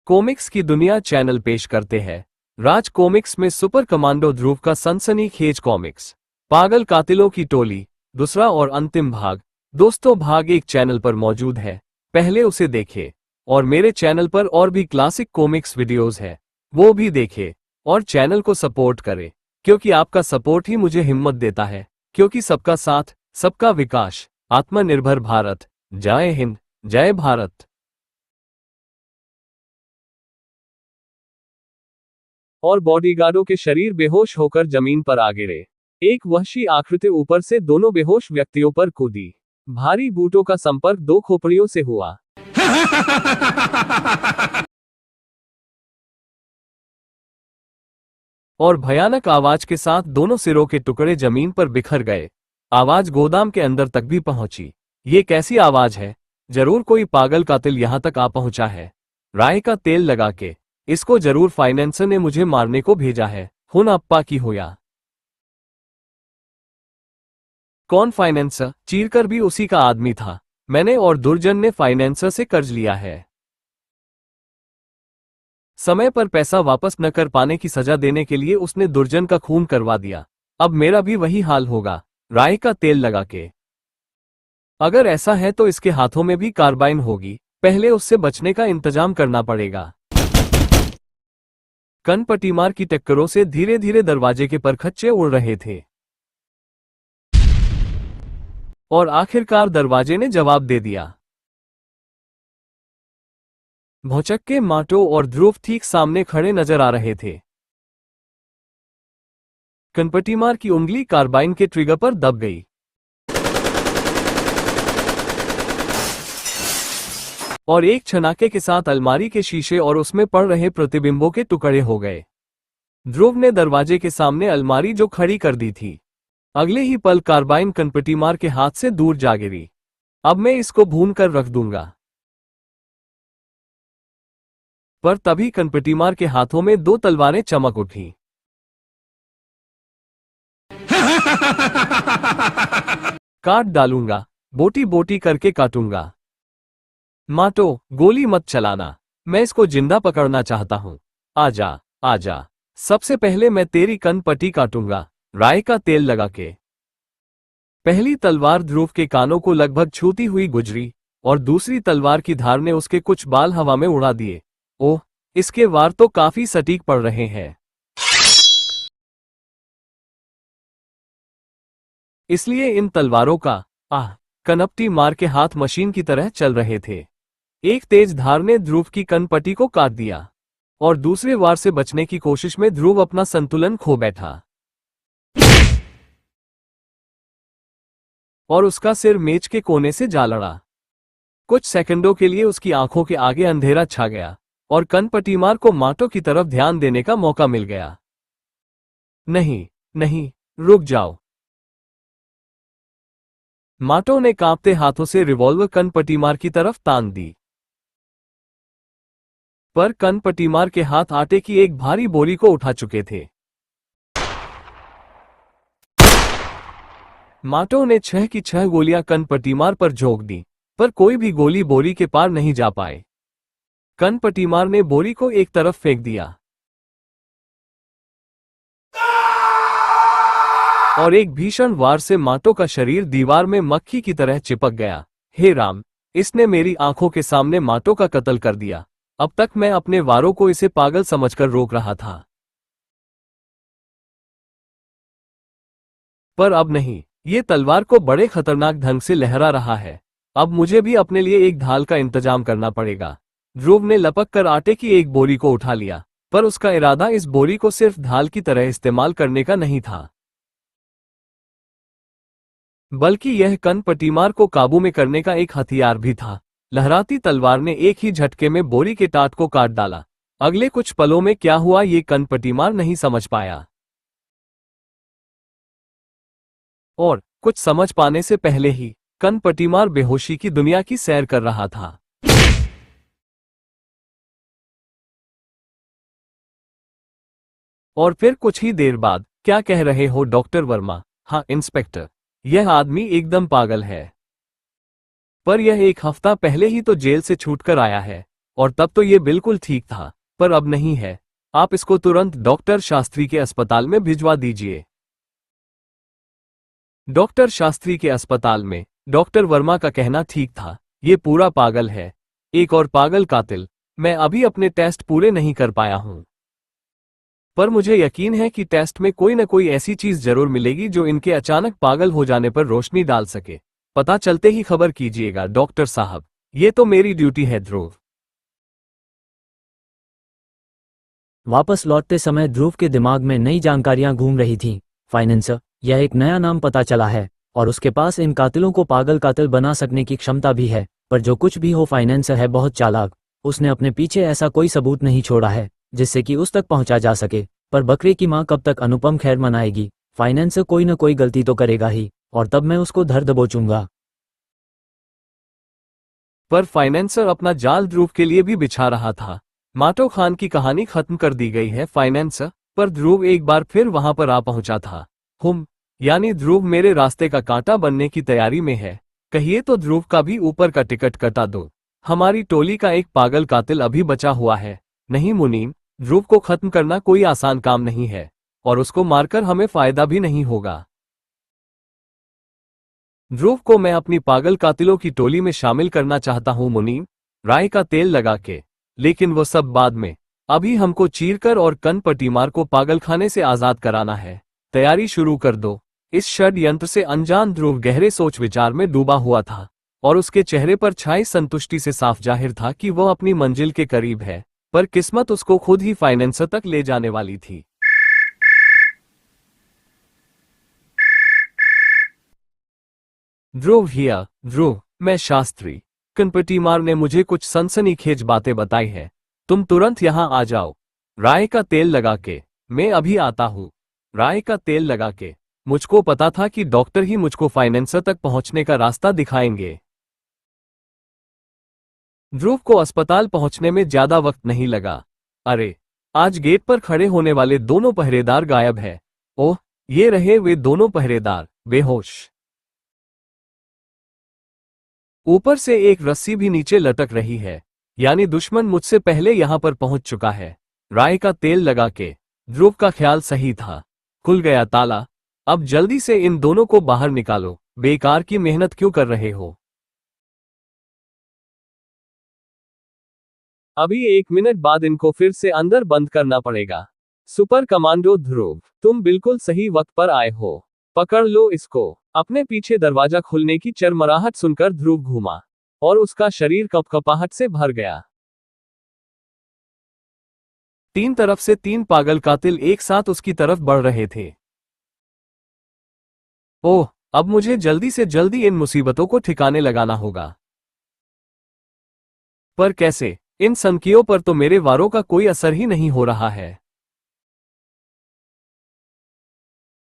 Comics की दुनिया channel पेश करते हैं राज कॉमिक्स में सुपर कमांडो ध्रुव का सनसनीखेज कॉमिक्स पागल कातिलों की टोली दूसरा और अंतिम भाग। दोस्तों, भाग 1 चैनल पर मौजूद है, पहले उसे देखें। और मेरे चैनल पर और भी क्लासिक कॉमिक्स वीडियोस है, वो भी देखें और चैनल को सपोर्ट करें, क्योंकि आपका सपोर्ट ही मुझे हिम्मत देता है। क्योंकि सबका साथ सबका विकास, आत्मनिर्भर भारत। जय हिंद, जय भारत। और बॉडीगार्डों के शरीर बेहोश होकर जमीन पर आ गिरे। एक वहशी आकृति ऊपर से दोनों बेहोश व्यक्तियों पर कूदी। भारी बूटों का संपर्क दो खोपड़ियों से हुआ। और भयानक आवाज के साथ दोनों सिरों के टुकड़े जमीन पर बिखर गए। आवाज गोदाम के अंदर तक भी पहुंची। ये कैसी आवाज है? जरूर कोई पागल कातिल यहां तक आ पहुंचा है। राय का तेल लगा के इसको जरूर फाइनेंसर ने मुझे मारने को भेजा है। हुन अप्पा की होया। कौन फाइनेंसर? चीरकर भी उसी का आदमी था। मैंने और दुर्जन ने फाइनेंसर से कर्ज लिया है। समय पर पैसा वापस न कर पाने की सजा देने के लिए उसने दुर्जन का खून करवा दिया। अब मेरा भी वही हाल होगा, राय का तेल लगा के। अगर ऐसा है तो इसके हाथों में भी कार्बाइन होगी। पहले उससे बचने का इंतजाम करना पड़ेगा। कनपटीमार की टक्करों से धीरे धीरे दरवाजे के परखच्चे उड़ रहे थे और आखिरकार दरवाजे ने जवाब दे दिया। भौचक के माटो और ध्रुव ठीक सामने खड़े नजर आ रहे थे। कनपटीमार की उंगली कार्बाइन के ट्रिगर पर दब गई और एक छनाके के साथ अलमारी के शीशे और उसमें पड़ रहे प्रतिबिंबों के टुकड़े हो गए। ध्रुव ने दरवाजे के सामने अलमारी जो खड़ी कर दी थी। अगले ही पल कार्बाइन कनपटीमार के हाथ से दूर जा गिरी। अब मैं इसको भून कर रख दूंगा। पर तभी कनपटीमार के हाथों में 2 तलवारें चमक उठी। काट डालूंगा, बोटी बोटी करके काटूंगा। माटो, गोली मत चलाना, मैं इसको जिंदा पकड़ना चाहता हूं। आजा, आजा। सबसे पहले मैं तेरी कनपटी काटूंगा, राय का तेल लगा के। पहली तलवार ध्रुव के कानों को लगभग छूती हुई गुजरी और दूसरी तलवार की धार ने उसके कुछ बाल हवा में उड़ा दिए। ओह, इसके वार तो काफी सटीक पड़ रहे हैं। इसलिए इन तलवारों का कनपटी मार के हाथ मशीन की तरह चल रहे थे। एक तेज धार ने ध्रुव की कनपटी को काट दिया और दूसरे वार से बचने की कोशिश में ध्रुव अपना संतुलन खो बैठा और उसका सिर मेज के कोने से जा लड़ा। कुछ सेकंडों के लिए उसकी आंखों के आगे अंधेरा छा गया और कनपटीमार को माटो की तरफ ध्यान देने का मौका मिल गया। नहीं, नहीं, रुक जाओ। माटो ने कांपते हाथों से रिवॉल्वर कनपटीमार की तरफ तान दी। पर कनपटीमार के हाथ आटे की एक भारी बोरी को उठा चुके थे। माटो ने 6 की 6 गोलियां कनपटीमार पर झोंक दी, पर कोई भी गोली बोरी के पार नहीं जा पाए। कनपटीमार ने बोरी को एक तरफ फेंक दिया और एक भीषण वार से माटो का शरीर दीवार में मक्खी की तरह चिपक गया। हे राम, इसने मेरी आंखों के सामने माटो का कत्ल कर दिया। अब तक मैं अपने वारों को इसे पागल समझकर रोक रहा था, पर अब नहीं। ये तलवार को बड़े खतरनाक ढंग से लहरा रहा है। अब मुझे भी अपने लिए एक ढाल का इंतजाम करना पड़ेगा। ध्रुव ने लपक कर आटे की एक बोरी को उठा लिया, पर उसका इरादा इस बोरी को सिर्फ ढाल की तरह इस्तेमाल करने का नहीं था, बल्कि यह कनपटीमार को काबू में करने का एक हथियार भी था। लहराती तलवार ने एक ही झटके में बोरी के टाट को काट डाला। अगले कुछ पलों में क्या हुआ ये कनपटीमार नहीं समझ पाया, और कुछ समझ पाने से पहले ही कनपटीमार बेहोशी की दुनिया की सैर कर रहा था। और फिर कुछ ही देर बाद, क्या कह रहे हो डॉक्टर वर्मा? हाँ इंस्पेक्टर, यह आदमी एकदम पागल है। पर यह 1 हफ्ता पहले ही तो जेल से छूटकर आया है और तब तो ये बिल्कुल ठीक था, पर अब नहीं है। आप इसको तुरंत डॉक्टर शास्त्री के अस्पताल में भिजवा दीजिए। डॉक्टर शास्त्री के अस्पताल में डॉक्टर वर्मा का कहना ठीक था, ये पूरा पागल है, एक और पागल कातिल। मैं अभी अपने टेस्ट पूरे नहीं कर पाया हूं, पर मुझे यकीन है कि टेस्ट में कोई न कोई ऐसी चीज जरूर मिलेगी जो इनके अचानक पागल हो जाने पर रोशनी डाल सके। पता चलते ही खबर कीजिएगा डॉक्टर साहब, ये तो मेरी ड्यूटी है। ध्रुव वापस लौटते समय ध्रुव के दिमाग में नई जानकारियां घूम रही थीं। फाइनेंसर, यह एक नया नाम पता चला है और उसके पास इन कातिलों को पागल कातिल बना सकने की क्षमता भी है। पर जो कुछ भी हो, फाइनेंसर है बहुत चालाक। उसने अपने पीछे ऐसा कोई सबूत नहीं छोड़ा है जिससे कि उस तक पहुंचा जा सके। पर बकरे की मां कब तक अनुपम खैर मनाएगी? फाइनेंसर कोई न कोई गलती तो करेगा ही, और तब मैं उसको धर दबोचूंगा। पर फाइनेंसर अपना जाल ध्रुव के लिए भी बिछा रहा था। माटो खान की कहानी खत्म कर दी गई है फाइनेंसर, पर ध्रुव एक बार फिर वहां पर आ पहुंचा था। यानी ध्रुव मेरे रास्ते का कांटा बनने की तैयारी में है। कहिए तो ध्रुव का भी ऊपर का टिकट कटा दो। हमारी टोली का एक पागल कातिल अभी बचा हुआ है। नहीं मुनीम, ध्रुव को खत्म करना कोई आसान काम नहीं है, और उसको मारकर हमें फायदा भी नहीं होगा। ध्रुव को मैं अपनी पागल कातिलों की टोली में शामिल करना चाहता हूं मुनीम, राय का तेल लगा के। लेकिन वो सब बाद में, अभी हमको चीरकर और कनपटीमार को पागलखाने से आजाद कराना है। तैयारी शुरू कर दो। इस षड्यंत्र से अनजान ध्रुव गहरे सोच विचार में डूबा हुआ था, और उसके चेहरे पर छाई संतुष्टि से साफ जाहिर था कि वह अपनी मंजिल के करीब है। पर किस्मत उसको खुद ही फाइनेंसर तक ले जाने वाली थी। ध्रुव हिया, ध्रुव, मैं शास्त्री कनपटीमार ने मुझे कुछ सनसनीखेज बातें बताई है। तुम तुरंत यहां आ जाओ। राय का तेल लगा के। मैं अभी आता हूं। राय का तेल लगा के। मुझको पता था कि डॉक्टर ही मुझको फाइनेंसर तक पहुंचने का रास्ता दिखाएंगे। ध्रुव को अस्पताल पहुंचने में ज्यादा वक्त नहीं लगा। अरे, आज गेट पर खड़े होने वाले दोनों पहरेदार गायब है। ओह, ये रहे वे दोनों पहरेदार, बेहोश। ऊपर से एक रस्सी भी नीचे लटक रही है, यानी दुश्मन मुझसे पहले यहां पर पहुंच चुका है। राय का तेल लगा के। ध्रुव का ख्याल सही था। खुल गया ताला। अब जल्दी से इन दोनों को बाहर निकालो। बेकार की मेहनत क्यों कर रहे हो? अभी 1 मिनट बाद इनको फिर से अंदर बंद करना पड़ेगा। सुपर कमांडो ध्रुव, तुम बिल्कुल सही वक्त पर आए हो। पकड़ लो इसको। अपने पीछे दरवाजा खुलने की चरमराहट सुनकर ध्रुव घूमा, और उसका शरीर कपकपाहट से भर गया। तीन तरफ से 3 पागल कातिल एक साथ उसकी तरफ बढ़ रहे थे। ओह, अब मुझे जल्दी से जल्दी इन मुसीबतों को ठिकाने लगाना होगा। पर कैसे? इन सनकियों पर तो मेरे वारों का कोई असर ही नहीं हो रहा है।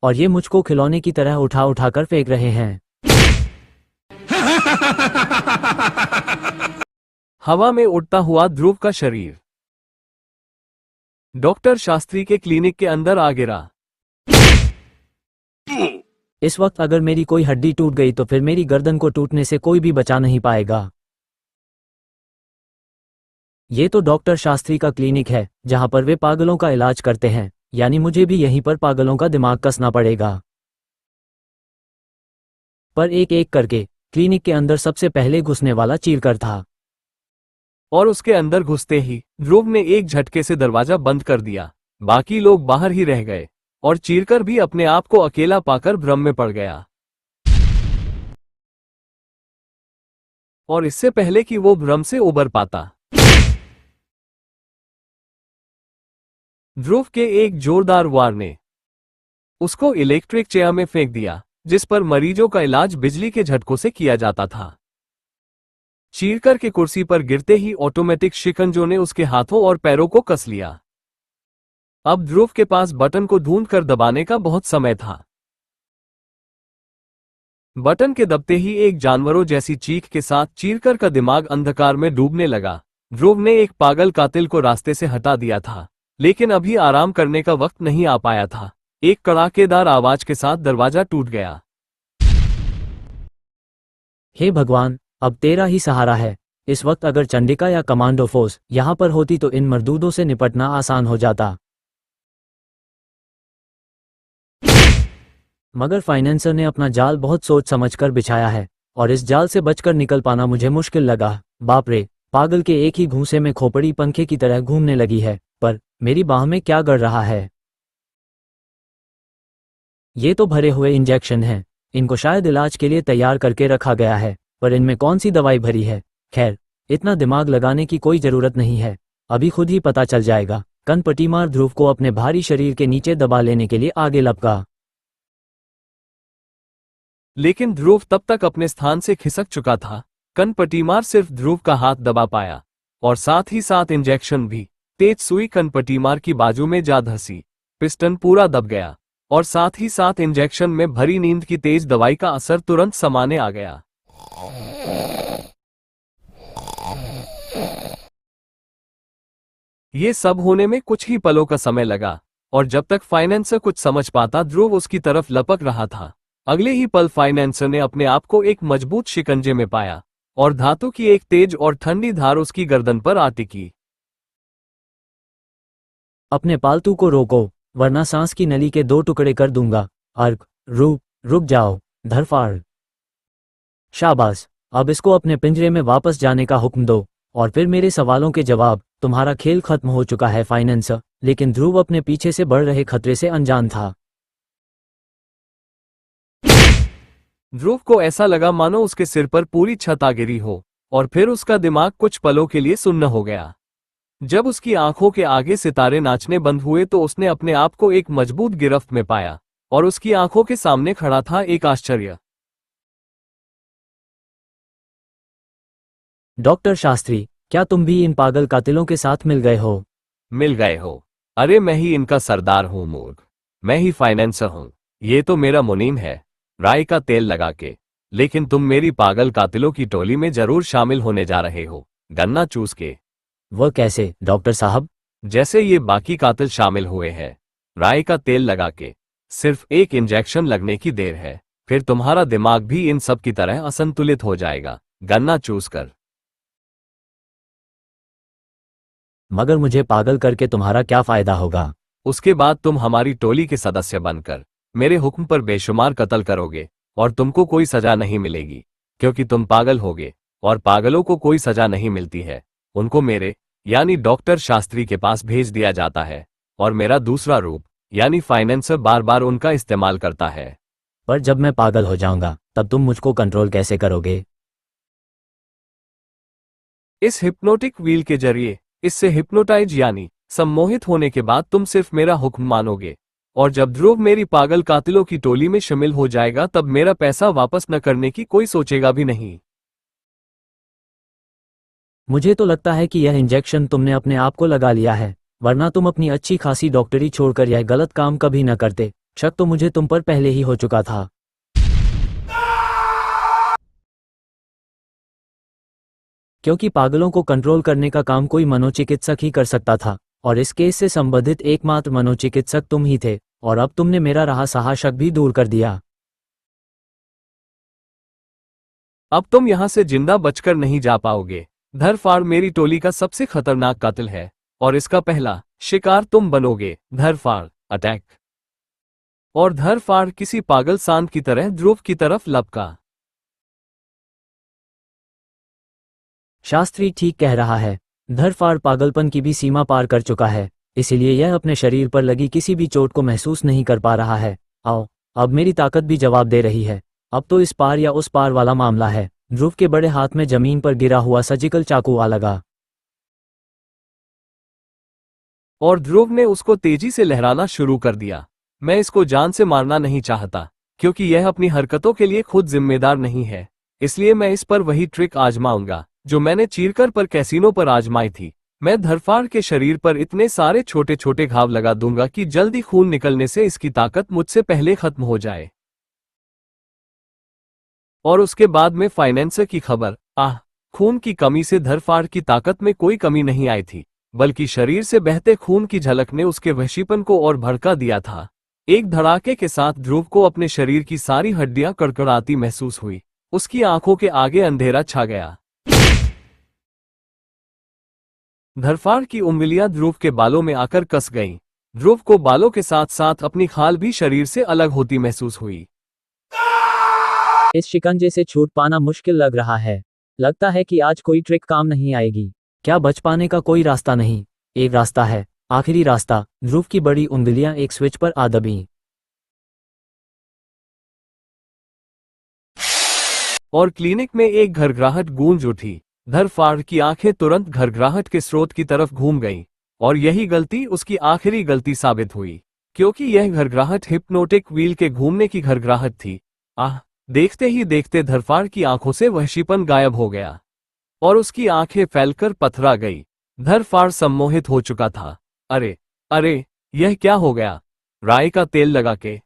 और ये मुझको खिलौने की तरह उठा उठाकर फेंक रहे हैं। हवा में उड़ता हुआ ध्रुव का शरीर डॉक्टर शास्त्री के क्लिनिक के अंदर आ गिरा। इस वक्त अगर मेरी कोई हड्डी टूट गई तो फिर मेरी गर्दन को टूटने से कोई भी बचा नहीं पाएगा। ये तो डॉक्टर शास्त्री का क्लिनिक है, जहां पर वे पागलों का इलाज करते हैं, यानी मुझे भी यहीं पर पागलों का दिमाग कसना पड़ेगा। पर एक एक करके क्लिनिक के अंदर सबसे पहले घुसने वाला चीरकर था। और उसके अंदर घुसते ही ध्रुव ने एक झटके से दरवाजा बंद कर दिया। बाकी लोग बाहर ही रह गए, और चीरकर भी अपने आप को अकेला पाकर भ्रम में पड़ गया। और इससे पहले कि वो भ्रम से उबर पाता, ध्रुव के एक जोरदार वार ने उसको इलेक्ट्रिक चेयर में फेंक दिया, जिस पर मरीजों का इलाज बिजली के झटकों से किया जाता था। चीरकर के कुर्सी पर गिरते ही ऑटोमेटिक शिकंजों ने उसके हाथों और पैरों को कस लिया। अब ध्रुव के पास बटन को ढूंढकर दबाने का बहुत समय था। बटन के दबते ही एक जानवरों जैसी चीख के साथ चीरकर का दिमाग अंधकार में डूबने लगा। ध्रुव ने एक पागल कातिल को रास्ते से हटा दिया था, लेकिन अभी आराम करने का वक्त नहीं आ पाया था। एक कड़ाकेदार आवाज के साथ दरवाजा टूट गया। हे भगवान, अब तेरा ही सहारा है। इस वक्त अगर चंडिका या कमांडो फोर्स यहाँ पर होती तो इन मर्दूदों से निपटना आसान हो जाता। मगर फाइनेंसर ने अपना जाल बहुत सोच समझकर बिछाया है और इस जाल से बचकर निकल पाना मुझे मुश्किल लगा। बाप रे, पागल के एक ही घूंसे में खोपड़ी पंखे की तरह घूमने लगी है। पर मेरी बाह में क्या गड़ रहा है? ये तो भरे हुए इंजेक्शन हैं। इनको शायद इलाज के लिए तैयार करके रखा गया है, पर इनमें कौन सी दवाई भरी है? खैर, इतना दिमाग लगाने की कोई जरूरत नहीं है, अभी खुद ही पता चल जाएगा। कनपटीमार ध्रुव को अपने भारी शरीर के नीचे दबा लेने के लिए आगे लपका। लेकिन ध्रुव तब तक अपने स्थान से खिसक चुका था। कनपटीमार सिर्फ ध्रुव का हाथ दबा पाया और साथ ही साथ इंजेक्शन भी। तेज सुई कनपटीमार की बाजू में जा धंसी, पिस्टन पूरा दब गया और साथ ही साथ इंजेक्शन में भरी नींद की तेज दवाई का असर तुरंत समाने आ गया। ये सब होने में कुछ ही पलों का समय लगा और जब तक फाइनेंसर कुछ समझ पाता ध्रुव उसकी तरफ लपक रहा था। अगले ही पल फाइनेंसर ने अपने आप को एक मजबूत शिकंजे में पाया और धातु की एक तेज और ठंडी धार उसकी गर्दन पर आ टिकी। अपने पालतू को रोको, वरना सांस की नली के 2 टुकड़े कर दूंगा। अर्क, रुक जाओ, धरफाड़। शाबाश, अब इसको अपने पिंजरे में वापस जाने का हुक्म दो और फिर मेरे सवालों के जवाब। तुम्हारा खेल खत्म हो चुका है फाइनेंसर। लेकिन ध्रुव अपने पीछे से बढ़ रहे खतरे से अनजान था। ध्रुव को ऐसा लगा मानो उसके सिर पर पूरी छत आ गिरी हो और फिर उसका दिमाग कुछ पलों के लिए सुन्न हो गया। जब उसकी आंखों के आगे सितारे नाचने बंद हुए तो उसने अपने आप को एक मजबूत गिरफ्त में पाया और उसकी आंखों के सामने खड़ा था एक आश्चर्य। डॉक्टर शास्त्री, क्या तुम भी इन पागल कातिलों के साथ मिल गए हो? मिल गए हो? अरे मैं ही इनका सरदार हूं मूर्ख, मैं ही फाइनेंसर हूं। ये तो मेरा मुनीम है, राई का तेल लगा के। लेकिन तुम मेरी पागल कातिलों की टोली में जरूर शामिल होने जा रहे हो, गन्ना चूस के। वह कैसे डॉक्टर साहब? जैसे ये बाकी कातिल शामिल हुए हैं, राई का तेल लगा के। सिर्फ एक इंजेक्शन लगने की देर है, फिर तुम्हारा दिमाग भी इन सब की तरह असंतुलित हो जाएगा, गन्ना चूस कर। मगर मुझे पागल करके तुम्हारा क्या फायदा होगा? उसके बाद तुम हमारी टोली के सदस्य बनकर मेरे हुक्म पर बेशुमार कत्ल करोगे और तुमको कोई सजा नहीं मिलेगी, क्योंकि तुम पागल होगे और पागलों को कोई सजा नहीं मिलती है। उनको मेरे यानी डॉक्टर शास्त्री के पास भेज दिया जाता है और मेरा दूसरा रूप यानी फाइनेंसर बार बार उनका इस्तेमाल करता है। पर जब मैं पागल हो जाऊंगा तब तुम मुझको कंट्रोल कैसे करोगे? इस हिप्नोटिक व्हील के जरिए। इससे हिप्नोटाइज यानी सम्मोहित होने के बाद तुम सिर्फ मेरा हुक्म मानोगे और जब ध्रुव मेरी पागल कातिलों की टोली में शामिल हो जाएगा तब मेरा पैसा वापस न करने की कोई सोचेगा भी नहीं। मुझे तो लगता है कि यह इंजेक्शन तुमने अपने आप को लगा लिया है, वरना तुम अपनी अच्छी खासी डॉक्टरी छोड़कर यह गलत काम कभी न करते। शक तो मुझे तुम पर पहले ही हो चुका था। क्योंकि पागलों को कंट्रोल करने का काम कोई मनोचिकित्सक ही कर सकता था और इस केस से संबंधित एकमात्र मनोचिकित्सक तुम ही थे और अब तुमने मेरा रहा सहा शक भी दूर कर दिया। अब तुम यहां से जिंदा बचकर नहीं जा पाओगे। धरफाड़ मेरी टोली का सबसे खतरनाक कातिल है और इसका पहला शिकार तुम बनोगे। धरफाड़ अटैक। और धरफाड़ किसी पागल सांड की तरह ध्रुव की तरफ लपका। शास्त्री ठीक कह रहा है, धरफाड़ पागलपन की भी सीमा पार कर चुका है, इसीलिए यह अपने शरीर पर लगी किसी भी चोट को महसूस नहीं कर पा रहा है। आओ, अब मेरी ताकत भी जवाब दे रही है। अब तो इस पार या उस पार वाला मामला है। ध्रुव के बड़े हाथ में जमीन पर गिरा हुआ सर्जिकल चाकू आ लगा और ध्रुव ने उसको तेजी से लहराना शुरू कर दिया। मैं इसको जान से मारना नहीं चाहता, क्योंकि यह अपनी हरकतों के लिए खुद जिम्मेदार नहीं है। इसलिए मैं इस पर वही ट्रिक आजमाऊंगा जो मैंने चीरकर पर कैसीनो पर आजमाई थी। मैं धरफाड़ के शरीर पर इतने सारे छोटे छोटे घाव लगा दूंगा कि जल्दी खून निकलने से इसकी ताकत मुझसे पहले खत्म हो जाए। और उसके बाद में फाइनेंसर की खबर। खून की कमी से धरफाड़ की ताकत में कोई कमी नहीं आई थी, बल्कि शरीर से बहते खून की झलक ने उसके वहशीपन को और भड़का दिया था। एक धड़ाके के साथ ध्रुव को अपने शरीर की सारी हड्डियां कड़कड़ाती महसूस हुई। उसकी आंखों के आगे अंधेरा छा गया। धरफाड़ की उंगलियां ध्रुव के बालों में आकर कस गईं। ध्रुव को बालों के साथ साथ अपनी खाल भी शरीर से अलग होती महसूस हुई। इस शिकंजे से छूट पाना मुश्किल लग रहा है। लगता है कि आज कोई ट्रिक काम नहीं आएगी। क्या बच पाने का कोई रास्ता नहीं? एक रास्ता है, आखिरी रास्ता। ध्रुव की बड़ी उंगलियां एक स्विच पर आ दबीं। और क्लिनिक में एक घरघराहट गूंज उठी। धरफाड़ की आंखें तुरंत घरघराहट के स्रोत की तरफ घूम गईं, और यही गलती उसकी आखिरी गलती साबित हुई, क्योंकि यह घरघराहट हिप्नोटिक व्हील के घूमने की घरघराहट थी। देखते ही देखते धरफाड़ की आंखों से वहशीपन गायब हो गया और उसकी आंखें फैलकर पथरा गई। धरफाड़ सम्मोहित हो चुका था। अरे अरे, यह क्या हो गया? राई का तेल लगा के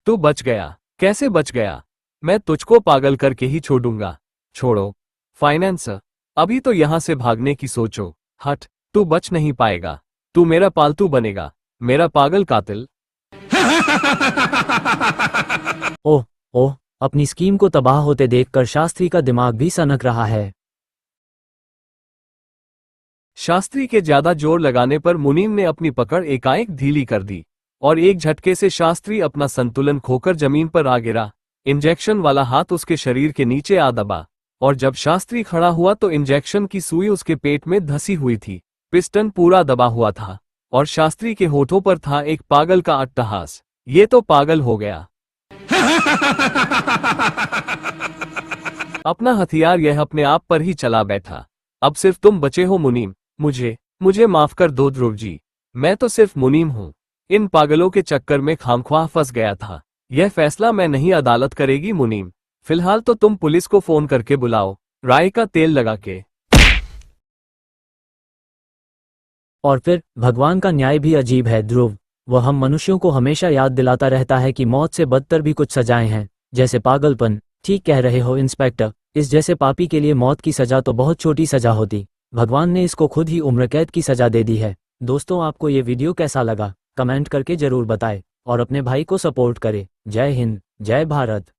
तू बच गया। कैसे बच गया? मैं तुझको पागल करके ही छोड़ूंगा। छोड़ो फाइनेंस, अभी तो यहां से भागने की सोचो। हट, तू बच नहीं पाएगा। तू मेरा पालतू बनेगा, मेरा पागल कातिल। ओह ओह, अपनी स्कीम को तबाह होते देखकर शास्त्री का दिमाग भी सनक रहा है। शास्त्री के ज्यादा जोर लगाने पर मुनीम ने अपनी पकड़ एकाएक ढीली कर दी और एक झटके से शास्त्री अपना संतुलन खोकर जमीन पर आ गिरा। इंजेक्शन वाला हाथ उसके शरीर के नीचे आ दबा और जब शास्त्री खड़ा हुआ तो इंजेक्शन की सुई उसके पेट में धसी हुई थी। पिस्टन पूरा दबा हुआ था और शास्त्री के होठों पर था एक पागल का अट्टहास। ये तो पागल हो गया। अपना हथियार यह अपने आप पर ही चला बैठा। अब सिर्फ तुम बचे हो मुनीम। मुझे माफ कर दो ध्रुव जी, मैं तो सिर्फ मुनीम हूं। इन पागलों के चक्कर में खामख्वाह फंस गया था। यह फैसला मैं नहीं, अदालत करेगी मुनीम। फिलहाल तो तुम पुलिस को फोन करके बुलाओ, राई का तेल लगा के। और फिर भगवान का न्याय भी अजीब है ध्रुव। वह हम मनुष्यों को हमेशा याद दिलाता रहता है कि मौत से बदतर भी कुछ सजाएं हैं, जैसे पागलपन। ठीक कह रहे हो इंस्पेक्टर, इस जैसे पापी के लिए मौत की सजा तो बहुत छोटी सजा होती। भगवान ने इसको खुद ही उम्र कैद की सजा दे दी है। दोस्तों, आपको ये वीडियो कैसा लगा? कमेंट करके जरूर बताएं और अपने भाई को सपोर्ट करें। जय हिंद, जय भारत।